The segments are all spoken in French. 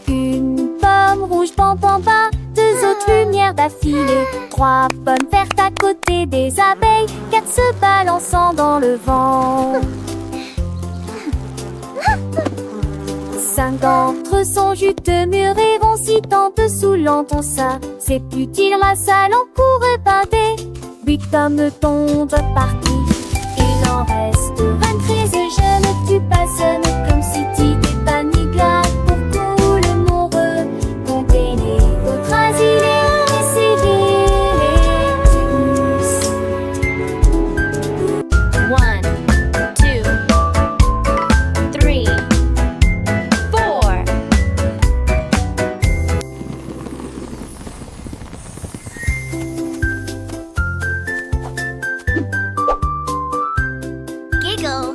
Une pomme rouge, pam pam pam, deux autres lumières d'affilée, trois pommes vertes à côté des abeilles, quatre se balançant dans le vent. Cinq d'entre eux sont juteux, mûrs et vont si tente sous l'enton ça. C'est utile la salle en cours épinté. Huit pommes tombent parties. Il en reste 23. Je ne tue pas, ce n'est comme si tu t'es panique pour tout le monde. Comptez les autres asilés, essayez les tous. 1, 2, 3, 4. Giggle.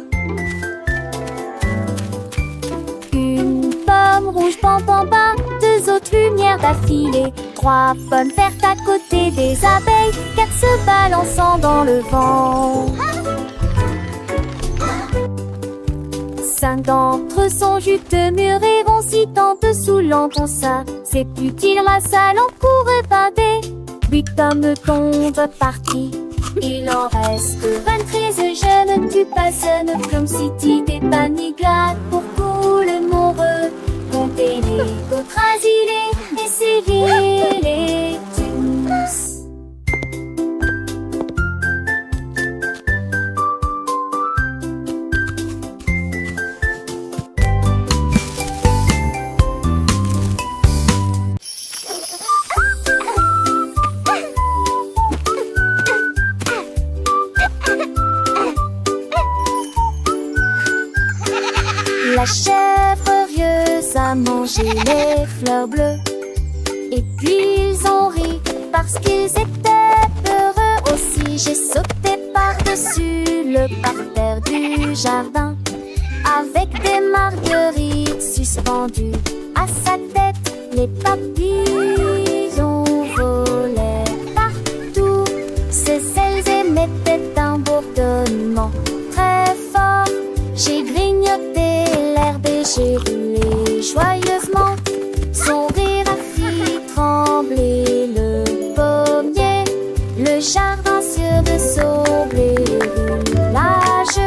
Une pomme rouge, pam pam pam, deux autres lumières d'affilée, trois pommes vertes à côté des abeilles, quatre se balançant dans le vent. Cinq d'entre eux sont juteux, mûrs et vont si tente sous l'enton ça. C'est utile la salle en cours épinté. Huit pommes tombent parties. Il en reste 23. Je ne tue pas, ce n'est comme si tu t'es panique pour tout le monde. Comptez les autres asilés, essayez les tous. La chèvre rieuse a mangé les fleurs bleues. Et puis ils ont ri parce qu'ils étaient heureux aussi. J'ai sauté par-dessus le parterre du jardin, avec des marguerites suspendues à sa tête. Les papillons volaient partout. Ses ailes émettaient un bourdonnement très fort. J'ai grignoté l'herbe et j'ai roulé joyeusement. Son rire a fait trembler le pommier, le jardin sur le saublé village.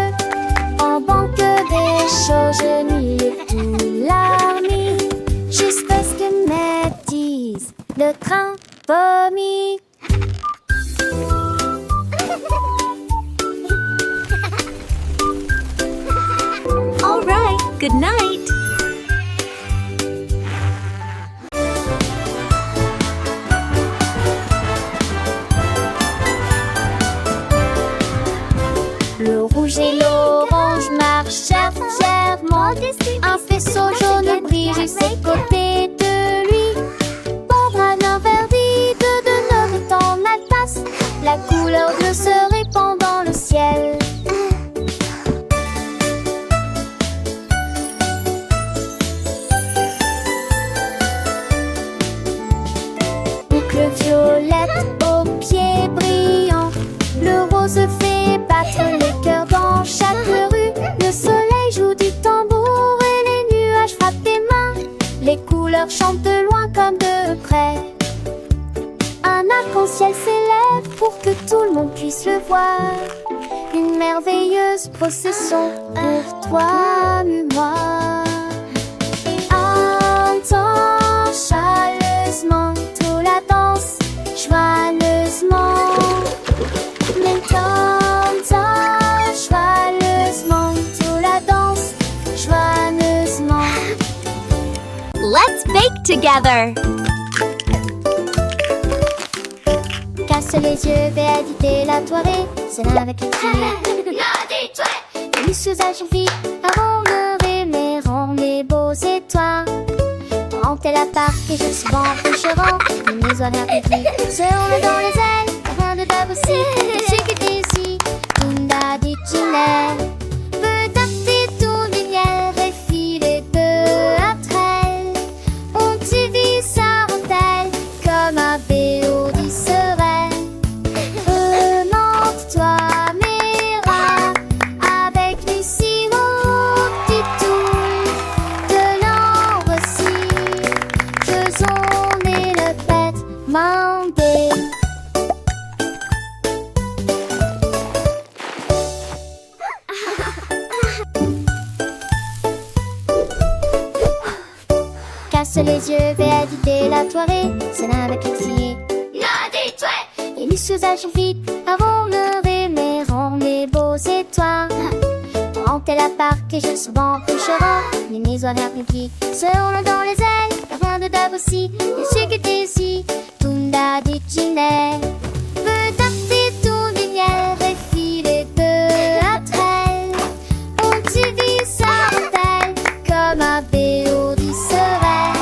En banque des choses, je n'y ai tout larmi, jusqu'à ce que m'attise le train pommier. All right, good night. Le rouge et l'orange marchèrent fièrement. Un faisceau jaune brille juste à côté de lui. Pendre à l'un verdi, de nord étant la tasse. La couleur bleue se répand dans le ciel. Boucle violette aux pieds brillants, le rose fait battre les cœurs dans chaque rue. Le soleil joue du tambour et les nuages frappent des mains. Les couleurs chantent de loin comme de près. Un arc-en-ciel s'élève pour que tout le monde puisse le voir. Une merveilleuse procession pour toi et moi. Entends chaleureusement toute la danse, joyeusement. Maintenant, joyeusement, toute la danse, joyeusement. Let's bake together. Casse les yeux, véalité la soirée, c'est là avec les filles. Délicieuses agilles, avant de rêver, rend les beaux étoiles. Rentez la part et je suis bon pêcherant. Les maisons appétit, se roule dans les ailes, rien de pas possible. C'est que d'ici, Linda dit Ginelle. Peut appeler tout lumière et filer peu après elle. On divise sa rondelle comme un vélo d'ici. casse les yeux, vais habiter la soirée. C'est là avec le crier. Et les choses agissent vite avant le réveil, les beaux étoiles. Pendant qu'elle a parqué, je souvent couchera. Les mes horaires publics seront dans les ailes. Rien de d'ab aussi, et ce qui était ici, Tunda dit Ginelle. Veut taper tout lumière et filer peu après elle. On te dit ça mortel, comme un béo du serein.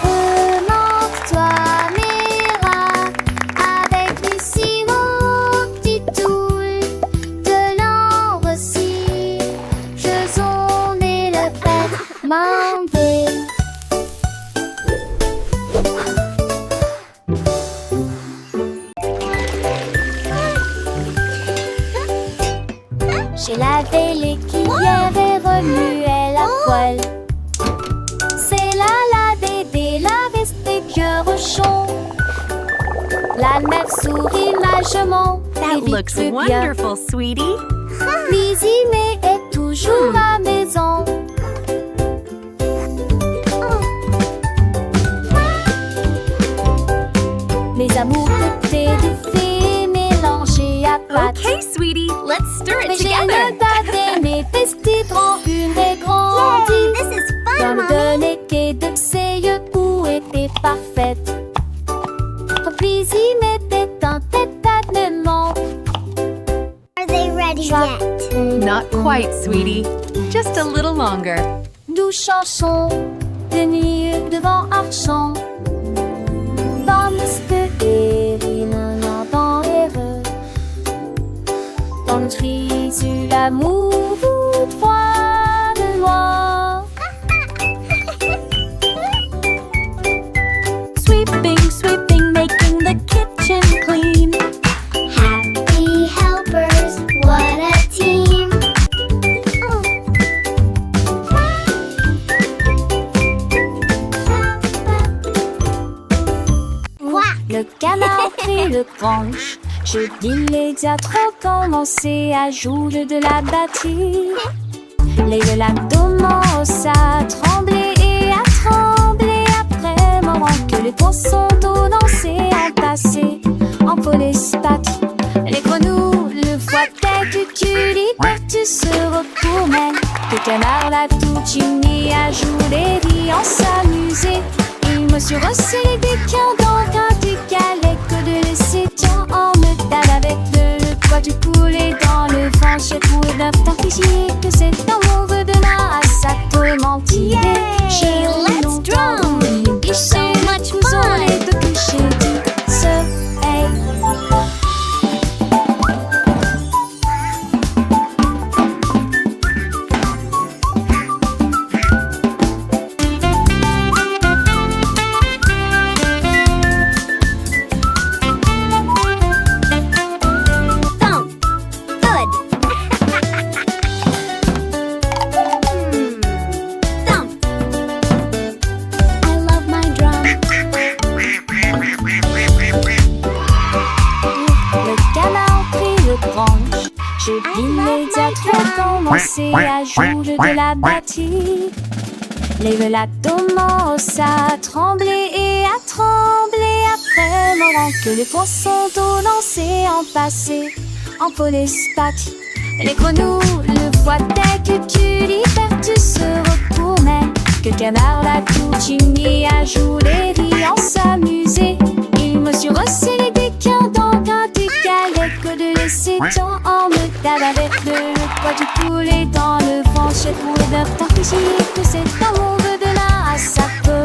Remonte-toi, Mira, avec du sirop, du toul, de l'ambre aussi. Je zone et le pète, m'enlever. J'ai lavé les cuillères et remué la poêle. C'est la bébé, la veste des cœurs chauds. La mère sourit magement. That looks wonderful, sweetie. Cuisiner est toujours à maison. Mes amours de thé de fée mélangés à pâte. Okay, sweetie, let's stir Mais it j'ai together. le bavé, mes petits prend une et grandit. This is Comme fun, de l'été de ses yeux où était parfaite. Puis il mettait un tête-à-tête-ment. Are they ready yet? Not quite, sweetie. Just a little longer. Douce chanson de nuit devant Archon. Dans le et dans l'erreur. Dans le tri sur l'amour froid de noir. Sweeping, sweeping, making the kitchen clean. Happy helpers, what a team. Le canard prit le branche. Je dis les diatres commencé à jouer de la batterie. Les l'abdomen à trembler et à trembler après moment que les poissons d'eau dansaient en passé en police patte. Les grenouilles le foie tête du cul tu se retournait. Le canard l'a tout uni à jouer et en s'amuser. Il me suis resserré des quins dans un du galet que de laisser tiens en me tape avec le poids du poulet dans le vent. J'ai trouvé d'un temps que c'est un mauvais de là à sa tourmentille. Yay! Let's drum! So much fun! Et de coucher du soleil. Thump. Good. Thump. I love my drum. Le canard prit le branche. Je dis les diatres commencé à jouer de la batterie. Les velatomas à trembler et à trembler après moment que les poissons d'eau dansaient en passé en police patte. Les grenouilles le foie tête que tu tu se retournait. Que le canard l'a tout uni à jouer et en s'amuser. Il me suis resserré des quins dans un du galet que de laisser tant en me tape avec le poids du poulet dans le vent. J'ai trouvé d'un temps que c'est un mauvais de là à sa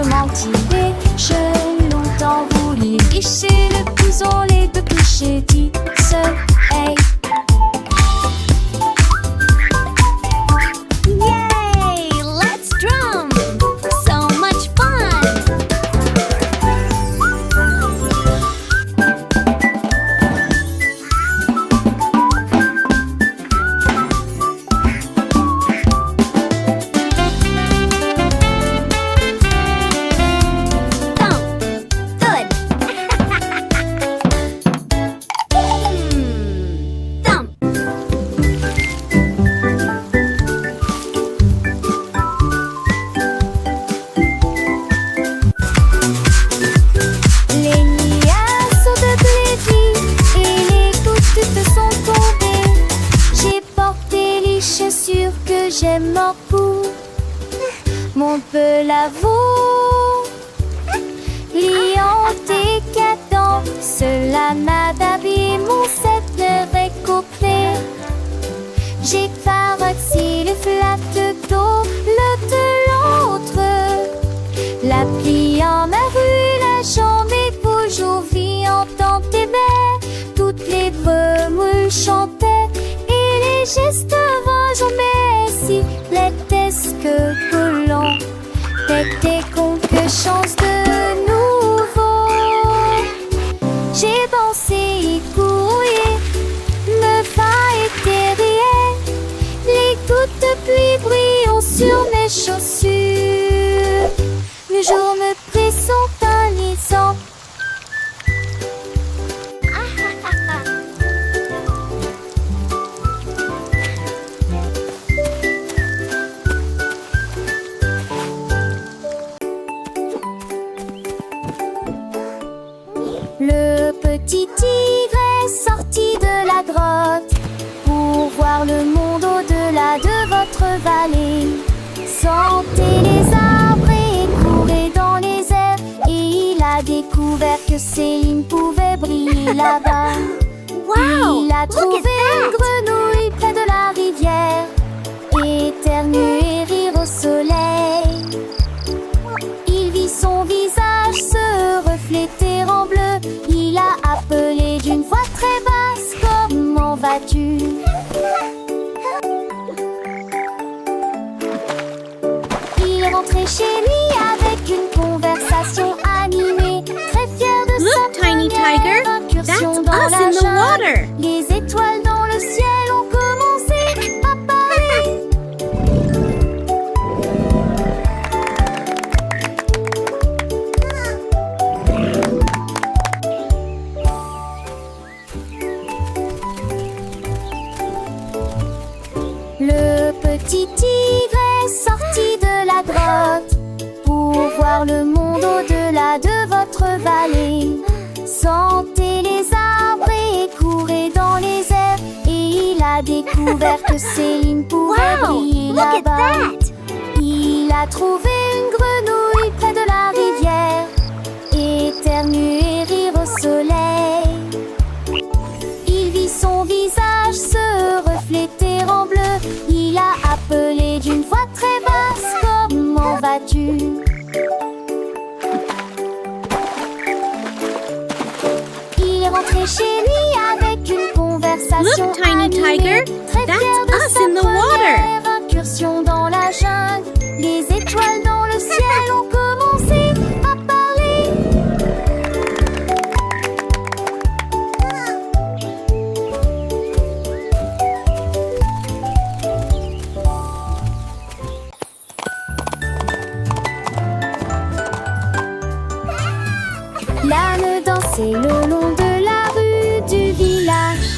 mentir. J'ai longtemps voulu guicher le couson, les deux couchers du soleil. Yay! Let's drum! So much fun! l'avoue. Lion décadent, cela m'a d'habiller mon set de récopé. J'ai paroxy le flatte d'eau, le de l'autre. La pluie en ma rue, la jambe est toujours viandante et belle. Toutes les remoules chantaient et les gestes vengent. Mais si l'étais-ce que l'on était quelque chance de nouveau. J'ai pensé y courir, me va éterrier. Les gouttes de pluie brillent sur mes chaussures. Le jour me pressent un lisant. Le petit tigre est sorti de la grotte pour voir le monde au-delà de votre vallée. Sentez les arbres et courez dans les airs. Et il a découvert que Céline pouvait briller là-bas. Wow, Il a look trouvé at une that. grenouille près de la rivière, éternuer et rire au soleil. Il vit son visage se refléter en bleu. Il a appelé d'une voix très basse: comment vas-tu? Il est rentré chez lui avec une conversation animée, très fier de Look, sa Tiny première Tiger, incursion that's dans us la in the jungle. water. Les étoiles dans le ciel ont commencé à parler. Le petit tigre est sorti de la grotte pour voir le monde au-delà de votre vallée. Sentez les arbres et courez dans les airs. Et il a découvert que Céline pouvait Wow, briller look at là-bas. that. Il a trouvé une grenouille près de la rivière, éternuer et rire au soleil. Il vit son visage se refléter en bleu. Il a appelé d'une voix très basse: comment vas-tu? Il est rentré chez lui avec une conversation Look, Tiny animée, Tiger, très that's fier de us sa in the water. première incursion dans la jungle. Les étoiles dans le ciel ont commencé à parler. L'âne dansait le long de la rue du village,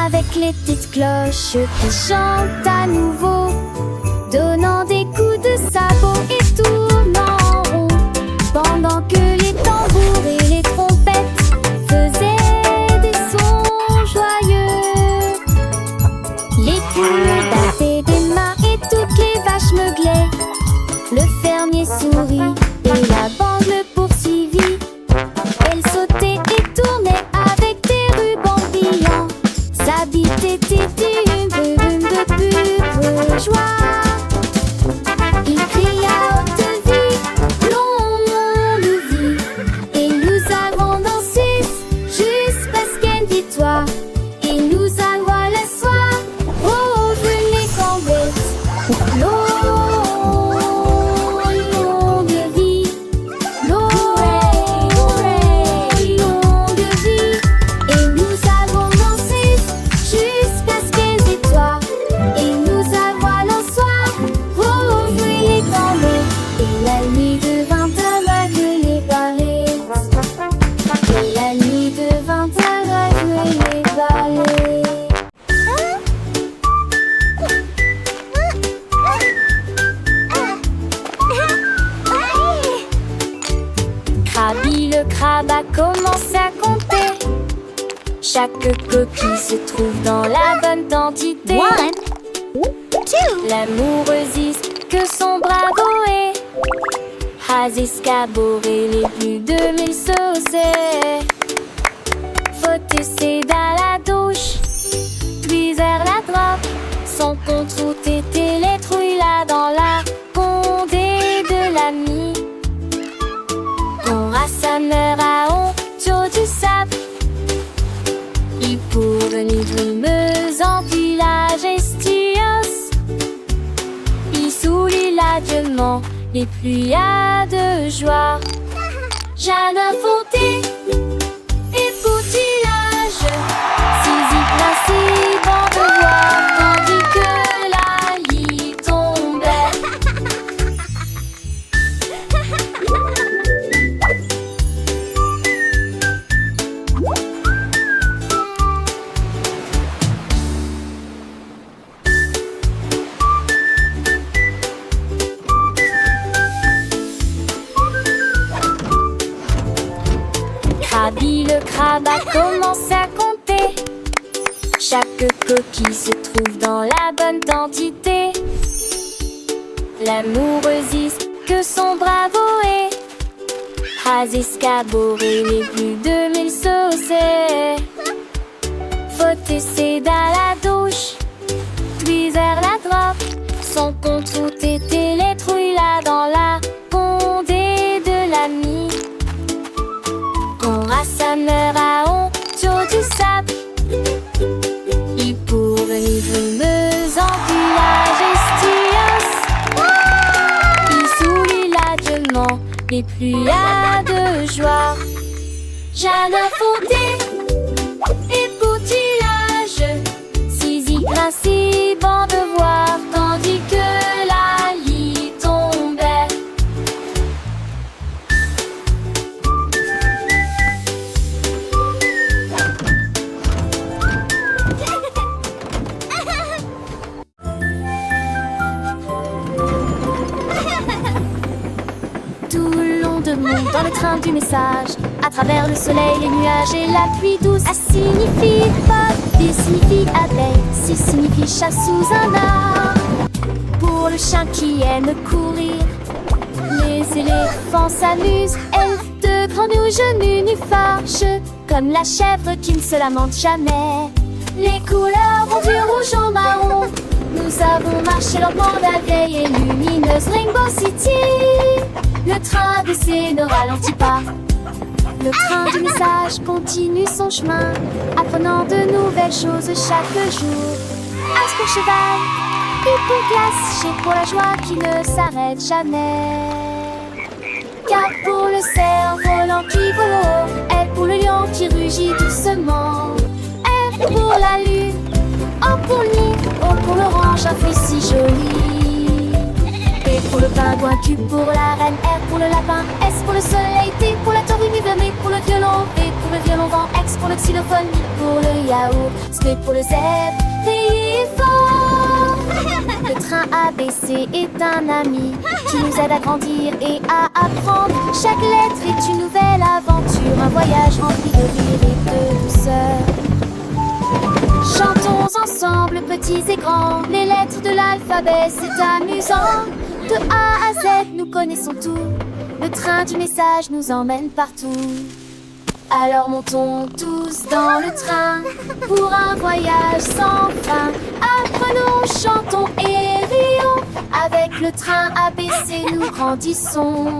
avec les petites cloches qui chantent à nouveau, donnant des coups de sabot et tournant en rond, pendant que les tambours et les trompettes faisaient des sons joyeux. Les poules battaient des mains et toutes les vaches meuglaient. Le fermier sourit et la bande le poursuivit. Elle sautait et tournait avec des rubans brillants. Sa bite était une brume de pure joie. Il cria à haute vie: longue vie. Et nous avons dansé jusqu'à ce qu'elle victoire. Et nous allons le soir ouvrir les cambettes. Longue vie, longue vie. Et nous avons dansé jusqu'à ce qu'elle victoire. Et nous allons le soir ouvrir les cambettes. Et la nuit devint aveugle les balais. Et la nuit devint aveugle les balais. Krabi le crabe a commencé à compter chaque coquille se trouve dans la bonne quantité. 1, 2, L'amoureuse que son bravo est Ras escabeaux et les plus de 1000 saucets. Faut essayer dans la douche, puis vers la droite. Son contre route était les trouilles là dans la condé de l'ami. On rassembleur à honte du sable. Il pour venir meuse en village estios. Il soulit l'adieuement les pluies de joie. Jeanne Fonté et poutillage, Zizi principe en devoir, tandis que la lit tombait. Krabi le crabe a commencé à compter. Chaque coquille se trouve dans la bonne quantité. L'amoureuse que son bravo est. Ras escabeaux et les plus de 1000 saucets. Faut essayer dans la douche, puis vers la droite. Son compte route était les trouilles là dans la condé de l'ami. On rassembleur à honte du sable. Il pour venir meuse en village estios. Il soulit l'adieuement les pluies de joie. Jeanne Fonté et poutillage, Zizi principe en devoir, tandis que la lit tombait. Tout le long de monde dans le train du message, à travers le soleil, les nuages et la pluie douce. A signifie pas, B signifie abeille, C signifie chat sous un arbre. Pour le chien qui aime courir, les éléphants s'amusent. Elfe de grands genoux nus fâcheux, comme la chèvre qui ne se lamente jamais. Les couleurs vont du rouge au marron. Nous avons marché lentement la vieille et lumineuse Rainbow City. Le train baissé ne ralentit pas. Le train du message continue son chemin, apprenant de nouvelles choses chaque jour. As pour cheval, U pour glace, G pour la joie qui ne s'arrête jamais. K pour le cerf-volant qui vole haut, L pour le lion qui rugit doucement. R pour la lune, O pour le nid, O pour l'orange, un fruit si joli. P pour le pingouin, Q pour la reine, R pour le lapin, S pour le soleil, T pour la tortue, M pour le violon, V pour le violon vent, X pour le xylophone, I pour le yaourt, S pour le zèbre, veillez fort. Le train ABC est un ami qui nous aide à grandir et à apprendre. Chaque lettre est une nouvelle aventure, un voyage rempli de rire et de douceur. Chantons ensemble, petits et grands, les lettres de l'alphabet, c'est amusant. De A à Z, nous connaissons tout. Le train du message nous emmène partout. Alors montons tous dans le train pour un voyage sans fin. Apprenons, chantons et rions. Avec le train ABC, nous grandissons.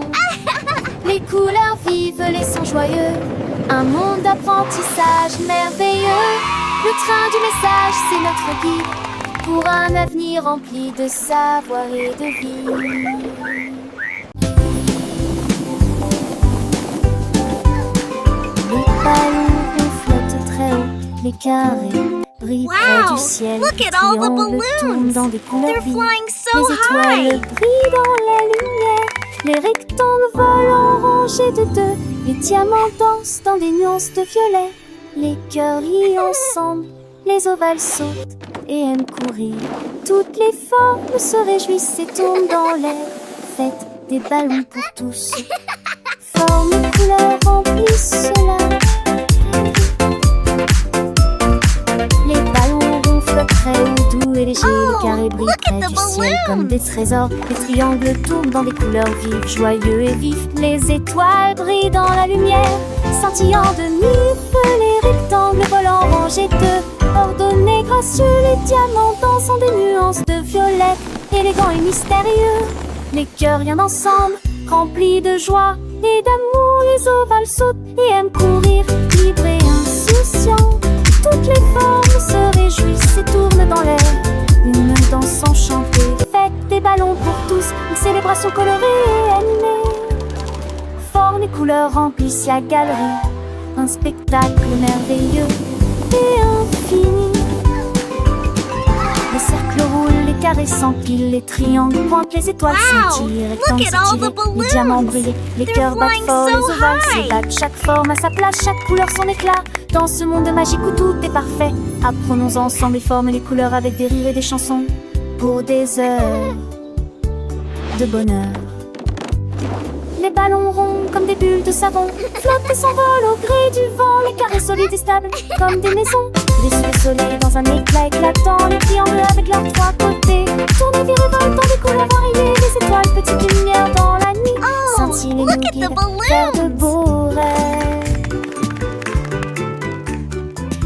Les couleurs vives, les sons joyeux. Un monde d'apprentissage merveilleux. Le train du message, c'est notre guide pour un avenir rempli de savoir et de vie. Les ballons flottent très haut, les carrés brillent près du ciel. Look at all the Triangles tournent balloons. dans des couleurs They're vives. flying so Les étoiles high. brillent dans la lumière. Les rectangles volent en rangées de deux. Les diamants dansent dans des nuances de violet. Les cœurs rient ensemble. Les ovales sautent et aiment courir. Toutes les formes se réjouissent et tournent dans l'air. Faites des ballons pour tous. Formes, couleurs remplissent cela. Les ballons ronflent très haut, doux et légers. Les carrés brillent look at près the du ciel. comme des trésors. Les triangles tournent dans des couleurs vives, joyeux et vifs. Les étoiles brillent dans la lumière, scintillant de mille feux. Les rectangles volants rangés de ordonnés gracieux. Les diamants dansent en des nuances de violet, élégants et mystérieux. Les cœurs rien ensemble, remplis de joie et d'amour. Les ovales sautent et aiment courir, libres et insouciants. Toutes les formes se réjouissent et tournent dans l'air. Une danse enchantée, fête des ballons pour tous. Une célébration colorée et animée. Formes et couleurs remplissent la galerie. Un spectacle merveilleux et infini. Les cercles roulent, les carrés s'empilent, les triangles pointent, les étoiles scintillent, Look at all the les balloons. diamants brillent, les They're cœurs battent flying fort, so les ovales high. se battent, chaque forme à sa place, chaque couleur son éclat. Dans ce monde magique où tout est parfait, apprenons ensemble les formes et les couleurs avec des rires et des chansons pour des heures de bonheur. Les ballons ronds comme des bulles de savon flottent et s'envolent au gré du vent. Les carrés solides et stables comme des maisons. Les soleils dans un éclat éclatant. Les triangles avec leurs trois côtés tournent et virevoltent dans des couleurs variées. Les étoiles, petites lumières dans la nuit, scintillent et nous look at the guident vers de balloons. beaux rêves.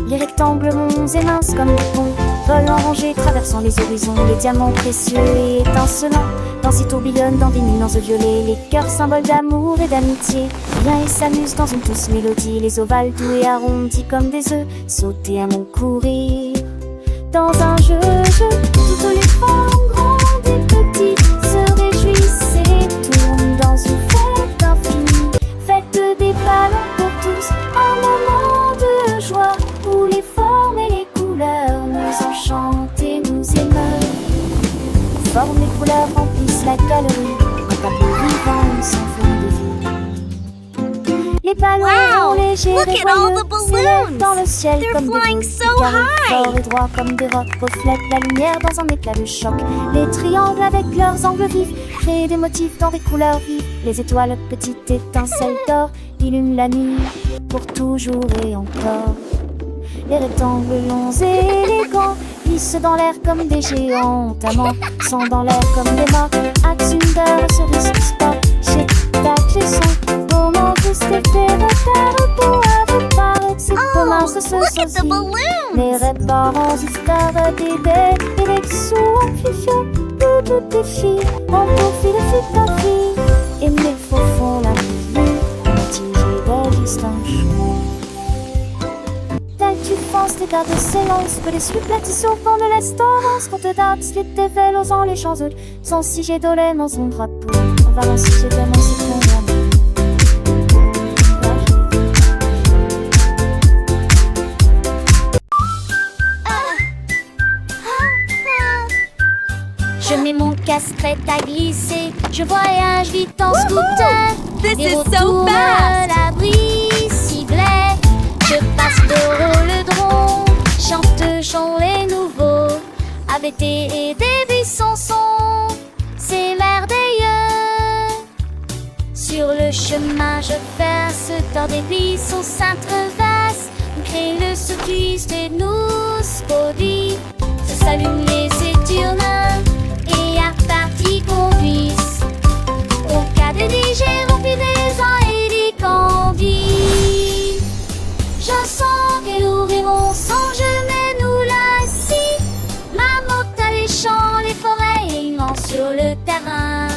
Les rectangles ronds et minces comme des ponts volent en rangée, traversant les horizons. Les diamants précieux et étincelants dansent et tourbillonnent dans des nuances de violet. Les cœurs symboles d'amour et d'amitié viennent et s'amusent dans une douce mélodie. Les ovales doux et arrondis comme des œufs sautent et aiment courir dans un jeu. Toutes les formes grandes et petites se réjouissent et tournent dans une fête infinie. Fête des ballons pour tous, un moment de joie où les formes et les couleurs nous enchantent et nous émeuvent. Formes et couleurs remplissent la galerie, un tableau vivant sans fin de vie. Les ballons Wow, légers look et at all joyeux the balloons. s'élèvent dans le ciel They're comme des flying boules. so Les carrés high. forts et droits comme des rocs reflètent la lumière dans un éclat de choc. Les triangles avec leurs angles vifs créent des motifs dans des couleurs vives. Les étoiles, petites étincelles d'or, illuminent la nuit pour toujours et encore. Les rectangles longs et élégants glissent dans l'air comme des géants. Amants sont dans l'air comme des morts. Axunder, cerise qui sport. Chez tac, chez son. Moment juste été repère. Pour apparaître, c'est comment ce se Look at the sosie. balloons. Les réparants histoires d'idées. Et les sous amplifiés. Toutes les filles ont pour fil de fil ta fille. Et mes faux font la vie. Mitigée de distance. Tu penses les gardes s'élancent, que les suppletitions vont de l'estance. Quand te date, slip tes vélos en les champs sans si j'ai dolé dans son drapeau. On va lancer chez tellement c'est ton amour. Je mets mon casque prêt à glisser. Je voyage vite en scooter. This Et is so retourne fast. l'abri ciblait. Je passe de rhododendron, chante chant les nouveaux. ABT et des buissons sont, c'est merveilleux. Sur le chemin je passe, dans des buissons s'intreversent. Crée le circuit et nous produit. Se s'allument les éturnins et à partie conduisent. Au cas de digérer, remplis des uns et des candis. Je sens que nous rêvons sans jamais nous lasser. Ma moto les champs, les forêts et immense sur le terrain.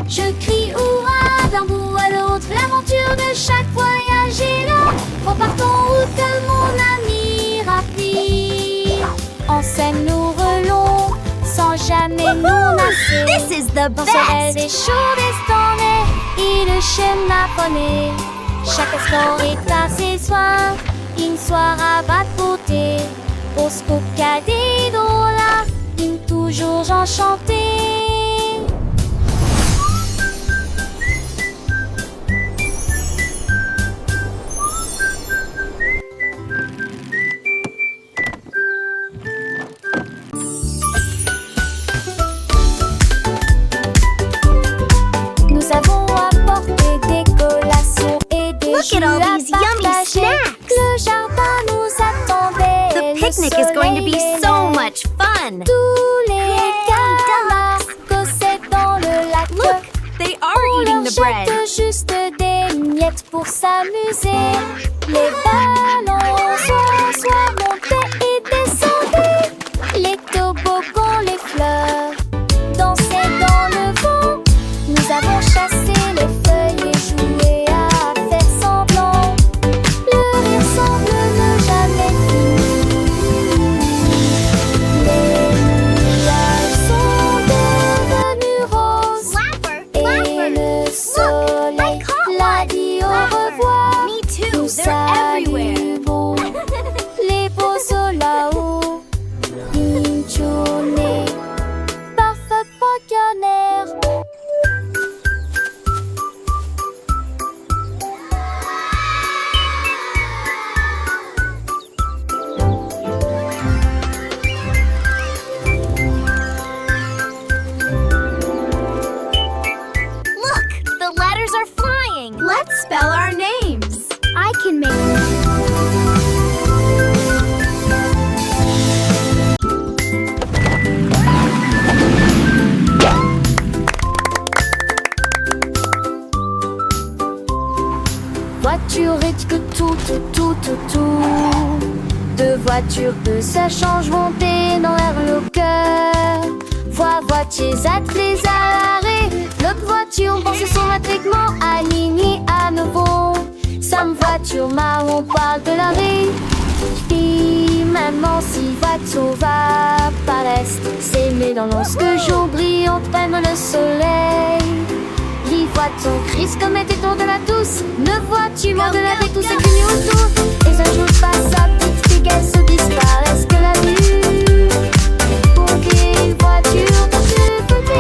Je crie hurrah d'un bout à l'autre. L'aventure de chaque voyage est là. Repartons route mon ami rapide. En scène nous relons sans jamais nous lasser. This is the Dans ce rêve des best. chauds destins et le schéma poney. Chaque instant est à ses soins. Une soirée à côté. Au scocadé là. Une toujours enchantée. Nous avons apporté des collations et des Look at all jus à these yummy partager. snacks. Le jardin nous attendait. The Le picnic is going to be soleil so aimait. much fun. Tous les camarades the bread. Jette juste des miettes pour s'amuser. Les ballons soit montés et descendaient. Les toboggans, les fleurs dansaient dans le vent. Nous avons chassé les feuilles et joué à faire semblant. Le rire semble ne jamais finir. Les nuages sont devenus roses. Et le soleil l'a dit au revoir. Me too, Nous they're everywhere. saluons beau. Les beaux sont là-haut. Une journée parfaite pour canard. Look, the letters are flying. Let's spell our names. I can make Voiture et que tout. Deux voitures que ça change monter dans l'air le cœur. Voitiers attelés à l'arrêt. L'autre voiture pense son attriquement aligné à nouveau. Sam voiture marron parle de l'arrêt. Puis maintenant si voiture va par l'est. S'aimer dans lorsque jour brillant prenne le soleil. Les voitures crise comme était tour de la douce. Ne vois-tu moins de la vie tout ce qui nous autour. Et un jour passe sa petite fille qu'elle se disparaisse que la vue. Pour qu'une voiture dans ce côté.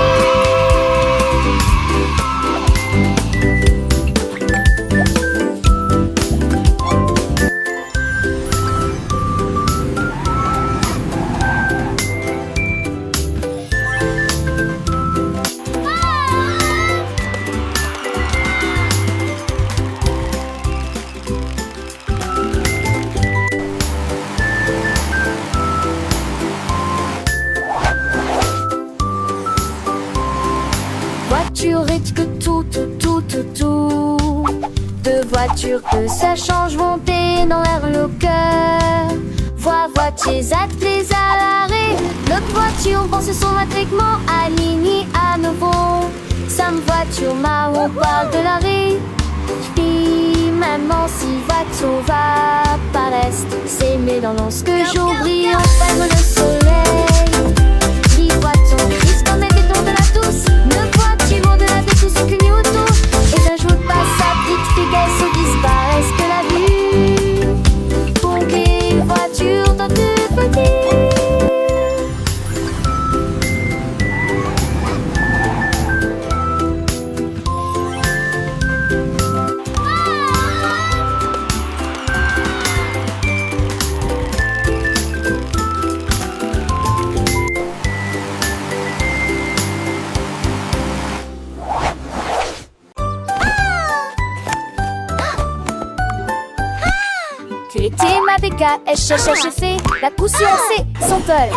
Voiture et que tout. Deux voitures que ça change monter dans l'air le cœur. Voitiers attelés à l'arrêt. L'autre voiture pense son attriquement aligné à nouveau. Sam voiture marron parle de l'arrêt. Puis maintenant si voiture va par l'est. S'aimer dans lorsque jour brille enfin le soleil. Les voitures crise comme était tour de la douce. Ne vois-tu moins de la vie tout ce que nous autour. Et un jour passe sa petite fille qu'elle se disparaisse que la vue. Pour qu'une voiture dans deux petits. HHHC, la poussière c'est son tol.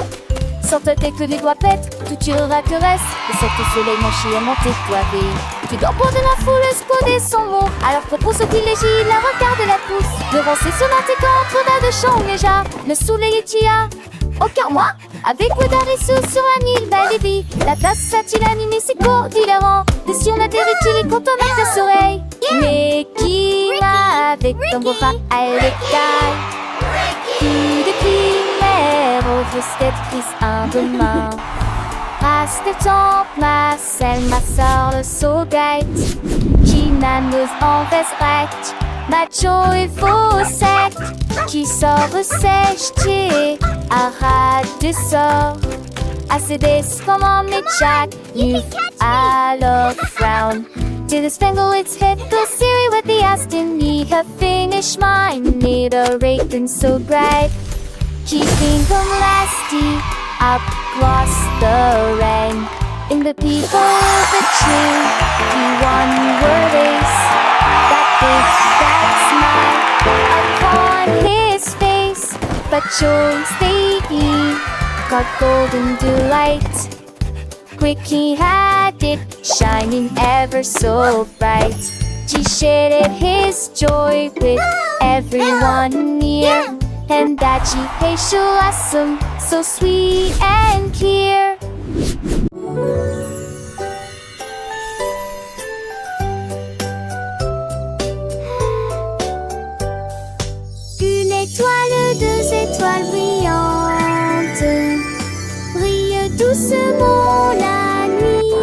Sans te tes que les doigts pètent, tout tirera que reste. Et cette soleil manché à monter poivé. Tu dois prendre la foule, esconder son mot. Alors que pour ceux qui légit, la regarde la pousse. Devant ses sonatiques entre tas de chants déjà. Le soleil est tia, aucun moi. Avec Wedarisou sur un île, belle et vie. La tasse a-t-il animé ses cours d'hilarant. Des si on atterrit-il et quand on a ses oreilles. Mais qui m'a avec ton beau frère à l'écaille. Qui de primaire au tristesse un demain. Race de temps, ma selle, ma sœur, le saugate. Qui n'a-nous en veste macho et faux sect. Qui sort sèche, arrête de sort. Assez des comment mais Jack, you alors frown. To the spangle its head, go Siri with the Aston, need her finish mine, need a rating so bright. Keeping them lasty, across the rain. In the people of the tree, he won your race. That smile upon his face, but yours they got golden delight. Quick he had left it shining ever so bright. He shared his joy with everyone near, and that he blossom so sweet and clear. Une étoile, deux étoiles brillantes brillent doucement la nuit.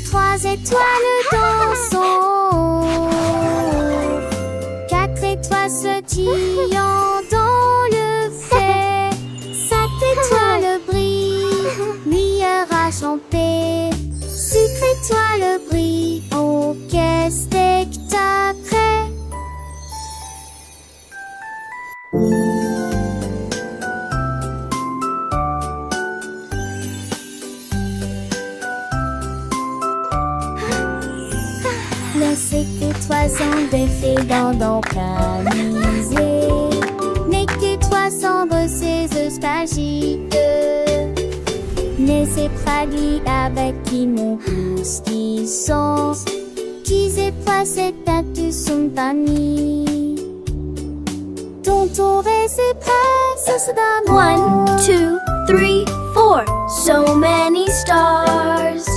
Trois étoiles dans son haut, quatre étoiles sautillant dans le fait. Cinq étoiles brillent, lumière enchantée. Six étoiles brillent, oh quel spectacle! Le secret sans défait dans camisé, n'est que toi sombre ces espagiques, n'est ces pralis avec qui mon pouce qui sont, qui c'est pas cette tête son panier. Ton tour et ses presses d'amour. 1, 2, 3, 4. So many stars.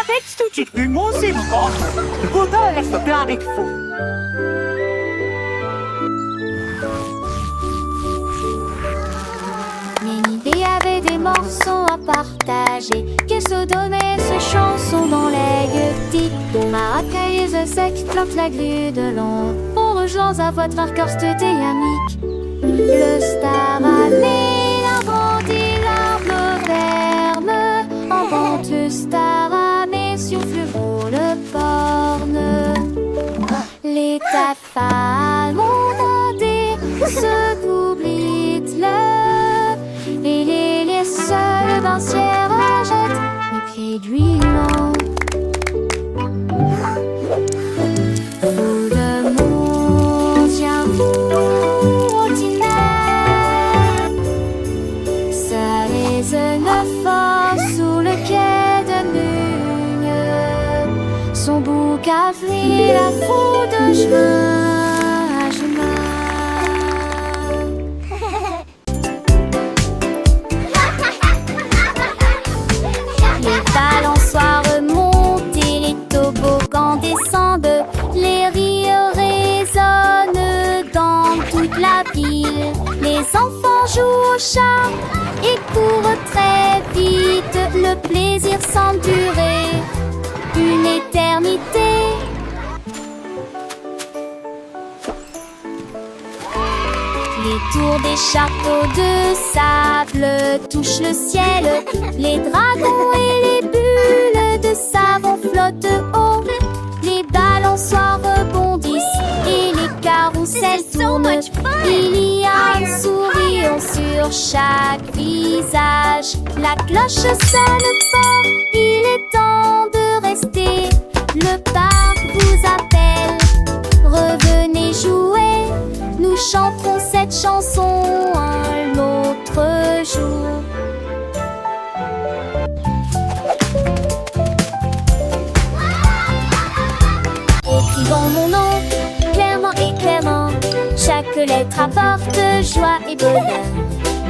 Avec ce petit humour, c'est bon. Bouddha laisse plein avec vous. Ménidée avait des morceaux à partager, qu'elle se donnait ses chansons dans les gueutis. Maracailleuse sec plante la grue de long, pour rejoindre à votre arcorste dynamique. Le star amé, l'arbre dit l'arbre ferme, en vente le star amé sur le borne. Les taffales ont demandé ce qu'oublie le, et les seuls dancières jettent les pieds de l'huile. Tout le monde vient vous ordinaire, ça résonne fort sous le quai de Mugne. Son bouc a fri la foule de juin à juin. Les balançoires remontent et les toboggans descendent. Les rires résonnent dans toute la ville. Les enfants jouent au chat et courent très vite. Le plaisir semble durer une éternité. Les tours des châteaux de sable touchent le ciel. Les dragons et les bulles de savon flottent haut. Les balançoires rebondissent et les carousels tournent. Il y a un sourire sur chaque visage. La cloche sonne fort, il est temps de rester. Le parc vous appelle, revenez jouer. Nous chanterons cette chanson un autre jour. Écrivons mon nom, clairement et clairement. Chaque lettre apporte joie et bonheur.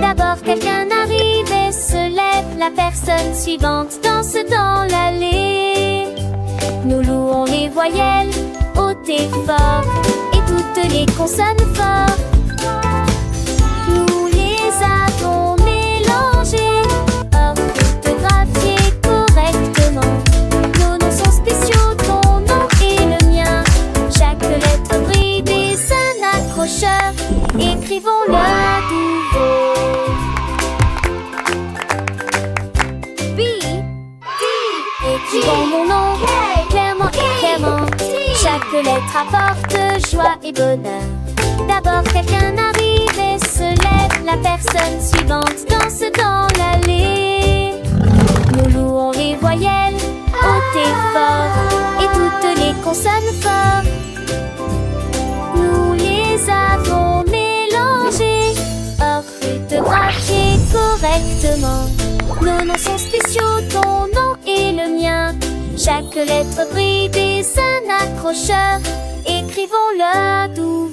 D'abord quelqu'un arrive et se lève. La personne suivante danse dans l'allée. Nous louons les voyelles hautes et fortes et toutes les consonnes fortes. Nous les avons mélangées, orthographiées correctement. Nos noms sont spéciaux, ton nom et le mien. Chaque lettre brille des un accrocheur. Écrivons-le à nouveau. B, D. Écrivons mon nom, clairement et clairement. Chaque lettre apporte joie et bonheur. D'abord quelqu'un arrive et se lève. La personne suivante danse dans l'allée. les voyelles hautes et fortes et toutes les consonnes fortes. Nous les avons mélangées, orthographiées correctement. Nos noms sont spéciaux, ton nom et le mien. Chaque lettre brille des un accrocheur. Écrivons-le d'où